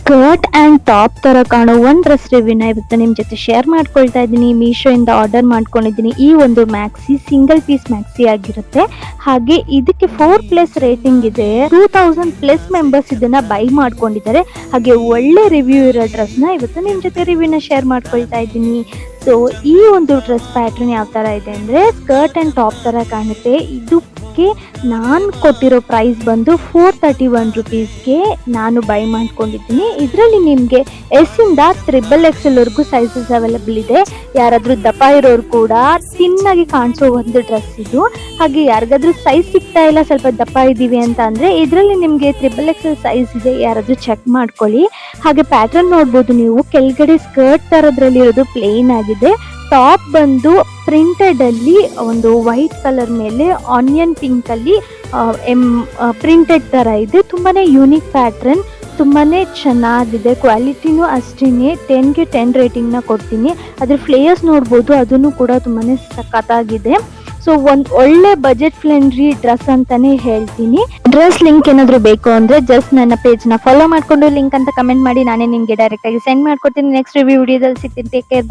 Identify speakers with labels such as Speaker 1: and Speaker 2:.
Speaker 1: Skirt and top ತರ ಕಾಣೋ ಒಂದ್ ಡ್ರೆಸ್ ರಿವ್ಯೂನ ಇವತ್ತು ನಿಮ್ ಜೊತೆ ಶೇರ್ ಮಾಡ್ಕೊಳ್ತಾ ಇದ್ದೀನಿ. ಮೀಶೋ ಇಂದ ಆರ್ಡರ್ ಮಾಡ್ಕೊಂಡಿದ್ದೀನಿ. ಈ ಒಂದು ಮ್ಯಾಕ್ಸಿ ಸಿಂಗಲ್ ಪೀಸ್ ಮ್ಯಾಕ್ಸಿ ಆಗಿರುತ್ತೆ. ಹಾಗೆ ಇದಕ್ಕೆ 4+ ರೇಟಿಂಗ್ ಇದೆ. 2000+ ಮೆಂಬರ್ಸ್ ಇದನ್ನ ಬೈ ಮಾಡ್ಕೊಂಡಿದ್ದಾರೆ. ಹಾಗೆ ಒಳ್ಳೆ ರಿವ್ಯೂ ಇರೋ ಡ್ರೆಸ್ ನ ಇವತ್ತು ನಿಮ್ ಜೊತೆ ರಿವ್ಯೂನ ಶೇರ್ ಮಾಡ್ಕೊಳ್ತಾ ಇದ್ದೀನಿ. ಸೊ ಈ ಒಂದು ಡ್ರೆಸ್ ಪ್ಯಾಟರ್ನ್ ಯಾವ ತರ ಇದೆ ಅಂದ್ರೆ ಸ್ಕರ್ಟ್ ಅಂಡ್ ಟಾಪ್ ತರ ಕಾಣುತ್ತೆ. ಇದಕ್ಕೆ ನಾನು ಕೊಟ್ಟಿರೋ ಪ್ರೈಸ್ ಬಂದು 431 ರುಪೀಸ್ಗೆ ನಾನು ಬೈ ಮಾಡ್ಕೊಂಡಿದ್ದೀನಿ. ಇದರಲ್ಲಿ ನಿಮಗೆ ಎಸ್ ಇಂದ XXL ವರೆಗೂ ಸೈಜಸ್ ಅವೈಲಬಲ್ ಇದೆ. ಯಾರಾದ್ರೂ ದಪ್ಪ ಇರೋರು ಕೂಡ ತಿನ್ನಾಗಿ ಕಾಣಿಸೋ ಒಂದು ಡ್ರೆಸ್ ಇದು. ಹಾಗೆ ಯಾರಿಗಾದ್ರೂ ಸೈಜ್ ಸಿಗ್ತಾ ಇಲ್ಲ, ಸ್ವಲ್ಪ ದಪ್ಪ ಇದ್ದೀವಿ ಅಂತ ಅಂದ್ರೆ ಇದರಲ್ಲಿ ನಿಮಗೆ XXL ಸೈಜ್ ಇದೆ, ಯಾರಾದ್ರೂ ಚೆಕ್ ಮಾಡ್ಕೊಳ್ಳಿ. ಹಾಗೆ ಪ್ಯಾಟರ್ನ್ ನೋಡ್ಬೋದು ನೀವು, ಕೆಳಗಡೆ ಸ್ಕರ್ಟ್ ತರದ್ರಲ್ಲಿ ಇರೋದು ಪ್ಲೇನ್ ಆಗಿದೆ. ಟಾಪ್ ಬಂದು ಪ್ರಿಂಟೆಡ್ ಅಲ್ಲಿ ಒಂದು ವೈಟ್ ಕಲರ್ ಮೇಲೆ ಆನಿಯನ್ ಪಿಂಕ್ ಅಲ್ಲಿ ಪ್ರಿಂಟೆಡ್ ತರ ಇದೆ. ತುಂಬಾನೇ ಯೂನಿಕ್ ಪ್ಯಾಟರ್ನ್, ತುಂಬಾನೇ ಚೆನ್ನಾಗಿದೆ. ಕ್ವಾಲಿಟಿನೂ ಅಷ್ಟೇನೆ 10ಗೆ 10 ರೇಟಿಂಗ್ ನ ಕೊಡ್ತೀನಿ. ಅದ್ರ ಫ್ಲೇಯರ್ಸ್ ನೋಡ್ಬೋದು, ಅದನ್ನು ಕೂಡ ತುಂಬಾನೇ ಸಖತ್ತಾಗಿದೆ. ಸೊ ಒಂದು ಒಳ್ಳೆ ಬಜೆಟ್ ಫ್ರೆಂಡ್ಲಿ ಡ್ರೆಸ್ ಅಂತಾನೆ ಹೇಳ್ತೀನಿ. ಡ್ರೆಸ್ ಲಿಂಕ್ ಏನಾದ್ರು ಬೇಕು ಅಂದ್ರೆ ಜಸ್ಟ್ ನನ್ನ ಪೇಜ್ ನ ಫಾಲೋ ಮಾಡ್ಕೊಂಡು ಲಿಂಕ್ ಅಂತ ಕಮೆಂಟ್ ಮಾಡಿ, ನಾನೇ ನಿಮ್ಗೆ ಡೈರೆಕ್ಟ್ ಆಗಿ ಸೆಂಡ್ ಮಾಡ್ಕೊಡ್ತೀನಿ. ನೆಕ್ಸ್ಟ್ ರಿವ್ಯೂ ವಿಡಿಯೋದಲ್ಲಿ ಸಿಗ್ತೀನಿ. Take care.